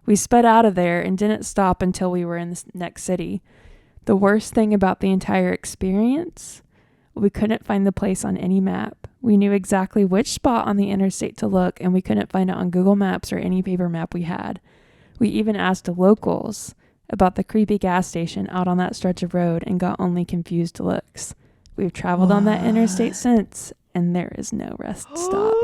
We sped out of there and didn't stop until we were in the next city. The worst thing about the entire experience, we couldn't find the place on any map. We knew exactly which spot on the interstate to look, and we couldn't find it on Google Maps or any paper map we had. We even asked locals about the creepy gas station out on that stretch of road and got only confused looks. We've traveled on that interstate since, and there is no rest stop.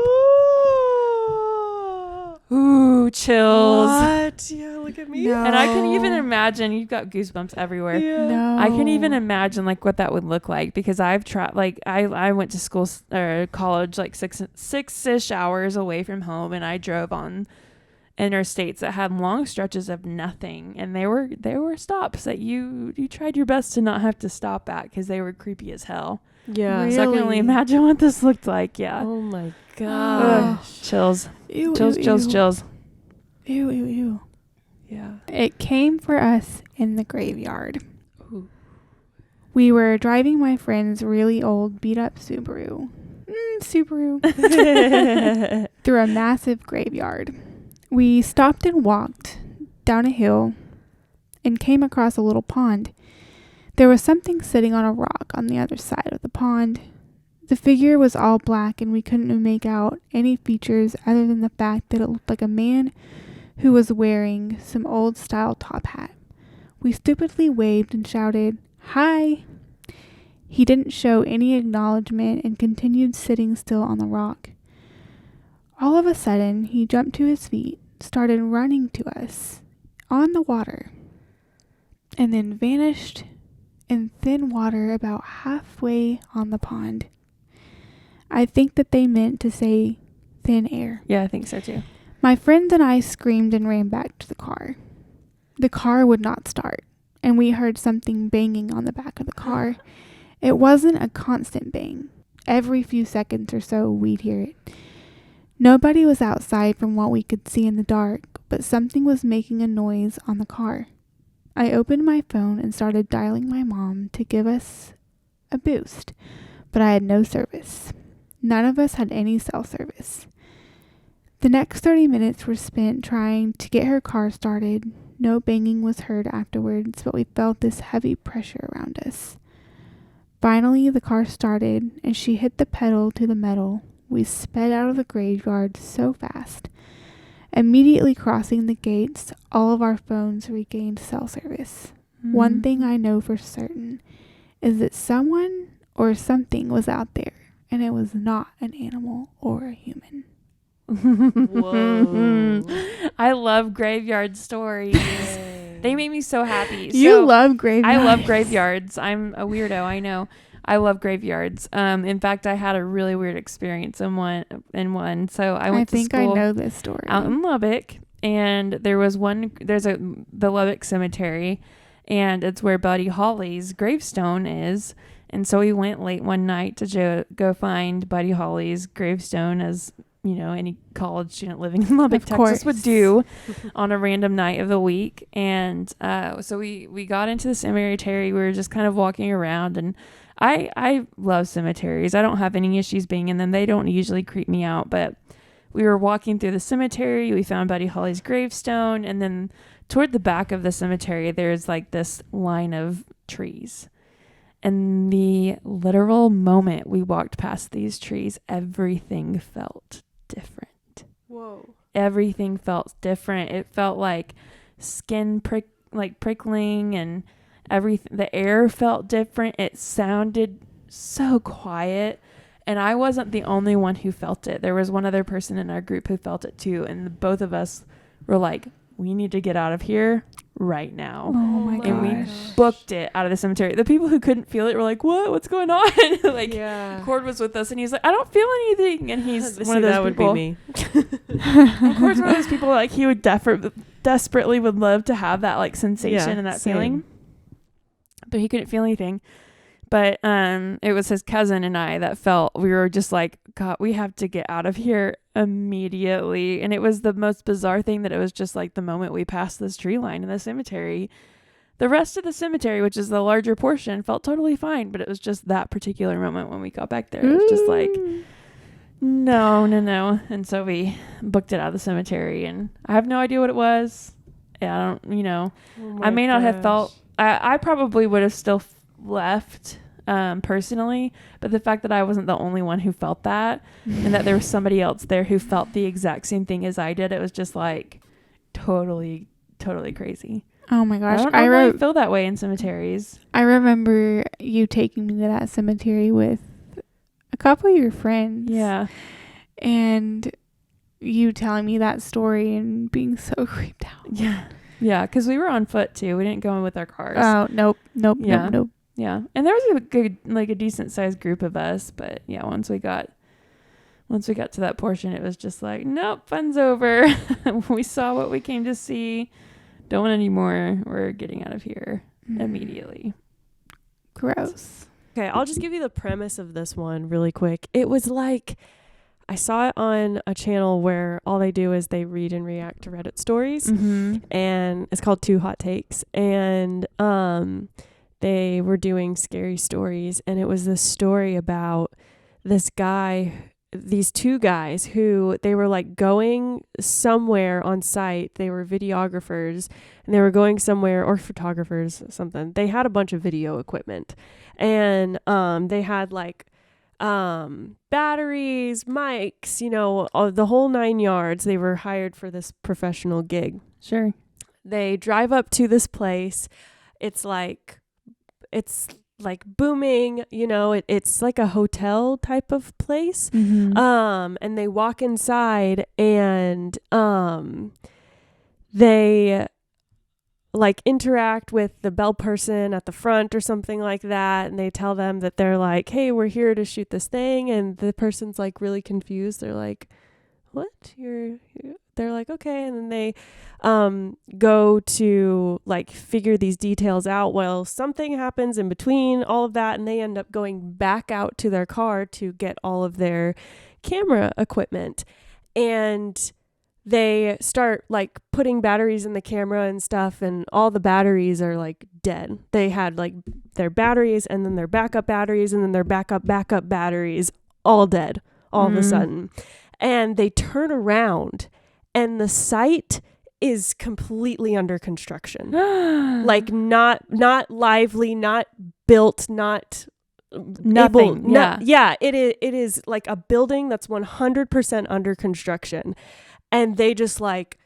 Ooh, chills.
What? Yeah, look at me.
No.
And I can even imagine, you've got goosebumps everywhere.
Yeah.
No.
I can even imagine like what that would look like, because I've tried, like I went to school or college like six-ish hours away from home, and I drove on interstates that had long stretches of nothing, and there were stops that you tried your best to not have to stop at because they were creepy as hell.
Yeah.
Really?
So I can only imagine what this looked like. Yeah.
Oh my
Ugh,
gosh.
chills.
Ew,
Chills,
ew,
chills,
ew.
chills.
Ew, ew, ew.
Yeah.
It came for us in the graveyard.
Ooh.
We were driving my friend's really old beat up Subaru through a massive graveyard. We stopped and walked down a hill and came across a little pond. There was something sitting on a rock on the other side of the pond. The figure was all black, and we couldn't make out any features other than the fact that it looked like a man who was wearing some old style top hat. We stupidly waved and shouted, "Hi!" He didn't show any acknowledgement and continued sitting still on the rock. All of a sudden, he jumped to his feet, started running to us on the water, and then vanished in thin water about halfway on the pond. I think that they meant to say thin air.
Yeah, I think so too.
My friends and I screamed and ran back to the car. The car would not start, and we heard something banging on the back of the car. It wasn't a constant bang. Every few seconds or so, we'd hear it. Nobody was outside from what we could see in the dark, but something was making a noise on the car. I opened my phone and started dialing my mom to give us a boost, but I had no service. None of us had any cell service. The next 30 minutes were spent trying to get her car started. No banging was heard afterwards, but we felt this heavy pressure around us. Finally, the car started, and she hit the pedal to the metal. We sped out of the graveyard so fast. Immediately crossing the gates, all of our phones regained cell service. One thing I know for certain is that someone or something was out there, and it was not an animal or a human.
Whoa.
I love graveyard stories. They make me so happy.
You
So,
love graveyards.
I love graveyards. I'm a weirdo, I know. I love graveyards. In fact, I had a really weird experience in one. So I went to
think
school
I know this story.
out in Lubbock, and there's the Lubbock Cemetery, and it's where Buddy Holly's gravestone is. And so we went late one night to go find Buddy Holly's gravestone, as you know, any college student living in Lubbock,
Of
Texas would
course.
do on a random night of the week. And so we got into the cemetery. We were just kind of walking around, and I love cemeteries. I don't have any issues being in them. They don't usually creep me out, but we were walking through the cemetery. We found Buddy Holly's gravestone, and then toward the back of the cemetery, there's like this line of trees. And the literal moment we walked past these trees, everything felt different.
Whoa.
Everything felt different. It felt like skin prickling, and everything. The air felt different. It sounded so quiet, and I wasn't the only one who felt it. There was one other person in our group who felt it too, and both of us were like, we need to get out of here right now.
Oh my gosh.
And we booked it out of the cemetery. The people who couldn't feel it were like, what's going on? Like,
yeah.
Cord was with us, and he's like, I don't feel anything. And he's
See,
one of those
that
people.
would be me.
And Cord's one of those people, like, he would desperately would love to have that like sensation
Yeah,
and that
same.
feeling, but he couldn't feel anything. But it was his cousin and I that felt. We were just like, God, we have to get out of here immediately. And it was the most bizarre thing that it was just like the moment we passed this tree line in the cemetery. The rest of the cemetery, which is the larger portion, felt totally fine. But it was just that particular moment when we got back there. It was just like, no. And so we booked it out of the cemetery. And I have no idea what it was. Yeah, I don't,
Oh
I may not have
gosh.
felt, I probably would have still left personally, but the fact that I wasn't the only one who felt that and that there was somebody else there who felt the exact same thing as I did, it was just like totally crazy.
Oh my gosh.
I don't really feel that way in cemeteries.
I remember you taking me to that cemetery with a couple of your friends.
Yeah.
And you telling me that story and being so creeped out.
Yeah. Yeah, because we were on foot too. We didn't go in with our cars.
Oh, nope.
Yeah. Yeah. And there was a good, like a decent sized group of us. But yeah, once we got to that portion, it was just like, nope, fun's over. We saw what we came to see. Don't want any more. We're getting out of here immediately.
Gross.
Okay, I'll just give you the premise of this one really quick. It was like, I saw it on a channel where all they do is they read and react to Reddit stories.
Mm-hmm.
And it's called Two Hot Takes. And they were doing scary stories. And it was this story about these two guys who they were like going somewhere on site. They were videographers and they were going somewhere, or photographers, something. They had a bunch of video equipment, and they had like batteries, mics, the whole 9 yards. They were hired for this professional gig.
Sure.
They drive up to this place. It's like booming, it's like a hotel type of place.
Mm-hmm.
And they walk inside, and they like interact with the bell person at the front or something like that, and they tell them that they're like, hey, we're here to shoot this thing, and the person's like really confused. They're like, what? They're like, okay. And then they go to like figure these details out. Well, something happens in between all of that, and they end up going back out to their car to get all of their camera equipment. And they start like putting batteries in the camera and stuff, and all the batteries are like dead. They had like their batteries, and then their backup batteries, and then their backup batteries, all dead all of a sudden. And they turn around, and the site is completely under construction. Like not lively, not built, not
Nothing.
It is like a building that's 100% under construction. And they just like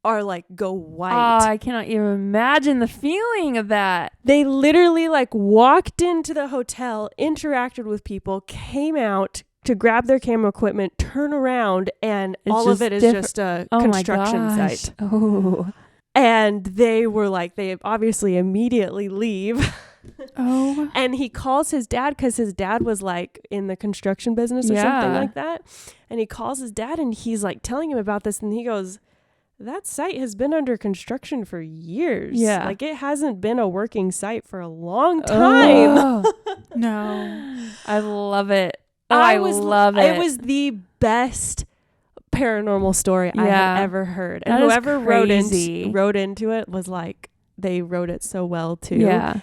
are like go white.
Oh, I cannot even imagine the feeling of that.
They literally like walked into the hotel, interacted with people, came out to grab their camera equipment, turn around, and all of it is just a construction site.
Oh.
And they were like, they obviously immediately leave.
Oh.
And he calls his dad, because his dad was like in the construction business or something like that. And he calls his dad, and he's like telling him about this. And he goes, that site has been under construction for years.
Yeah.
Like it hasn't been a working site for a long time.
Oh.
No.
I love it. Oh, I love it.
It was the best paranormal story I had ever heard. And whoever wrote into it was like, they wrote it so well too.
Yeah.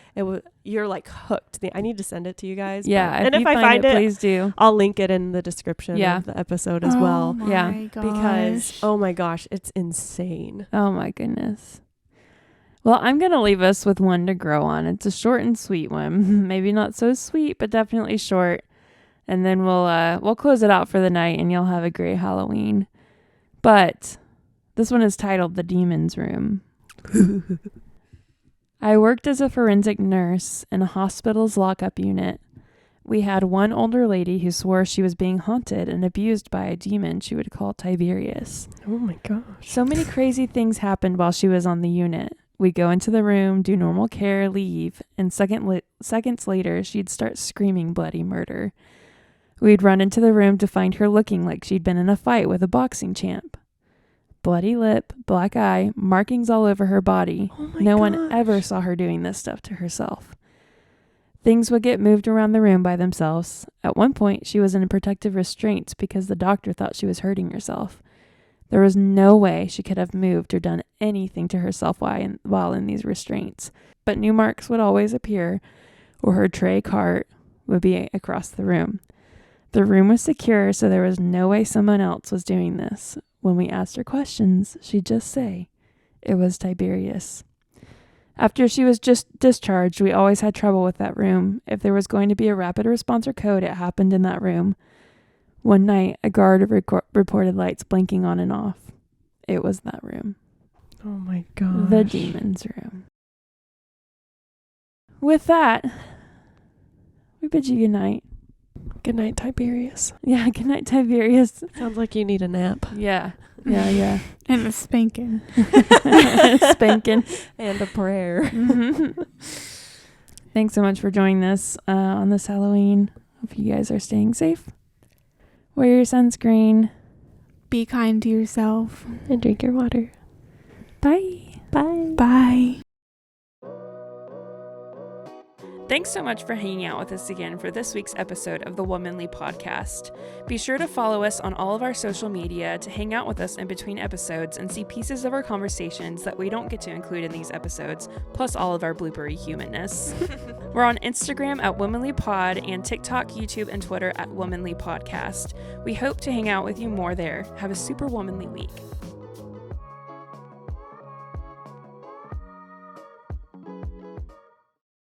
You're like hooked. I need to send it to you guys.
Yeah.
And if I find it,
please do.
I'll link it in the description of the episode as well.
My gosh.
Because, oh my gosh, it's insane.
Oh my goodness. Well, I'm going to leave us with one to grow on. It's a short and sweet one. Maybe not so sweet, but definitely short. And then we'll close it out for the night, and you'll have a great Halloween. But this one is titled The Demon's Room. I worked as a forensic nurse in a hospital's lockup unit. We had one older lady who swore she was being haunted and abused by a demon she would call Tiberius.
Oh my gosh.
So many crazy things happened while she was on the unit. We'd go into the room, do normal care, leave, and seconds later, she'd start screaming bloody murder. We'd run into the room to find her looking like she'd been in a fight with a boxing champ. Bloody lip, black eye, markings all over her body.
Oh my
No
gosh.
one ever saw her doing this stuff to herself. Things would get moved around the room by themselves. At one point, she was in protective restraints because the doctor thought she was hurting herself. There was no way she could have moved or done anything to herself while in these restraints. But new marks would always appear, or her tray cart would be across the room. The room was secure, so there was no way someone else was doing this. When we asked her questions, she'd just say, it was Tiberius. After she was just discharged, we always had trouble with that room. If there was going to be a rapid response or code, it happened in that room. One night, a guard reported lights blinking on and off. It was that room.
Oh my gosh.
The demon's room. With that, we bid you good night.
Good night, Tiberius.
Yeah, good night, Tiberius.
Sounds like you need a nap.
Yeah. Yeah.
And a spanking.
Spanking.
And a prayer.
Mm-hmm. Thanks so much for joining us on this Halloween. Hope you guys are staying safe. Wear your sunscreen.
Be kind to yourself.
And drink your water.
Bye.
Bye.
Bye.
Thanks so much for hanging out with us again for this week's episode of the Womanly Podcast. Be sure to follow us on all of our social media to hang out with us in between episodes and see pieces of our conversations that we don't get to include in these episodes, plus all of our bloopery humanness. We're on Instagram at Womanly Pod and TikTok, YouTube, and Twitter at Womanly Podcast. We hope to hang out with you more there. Have a super womanly week.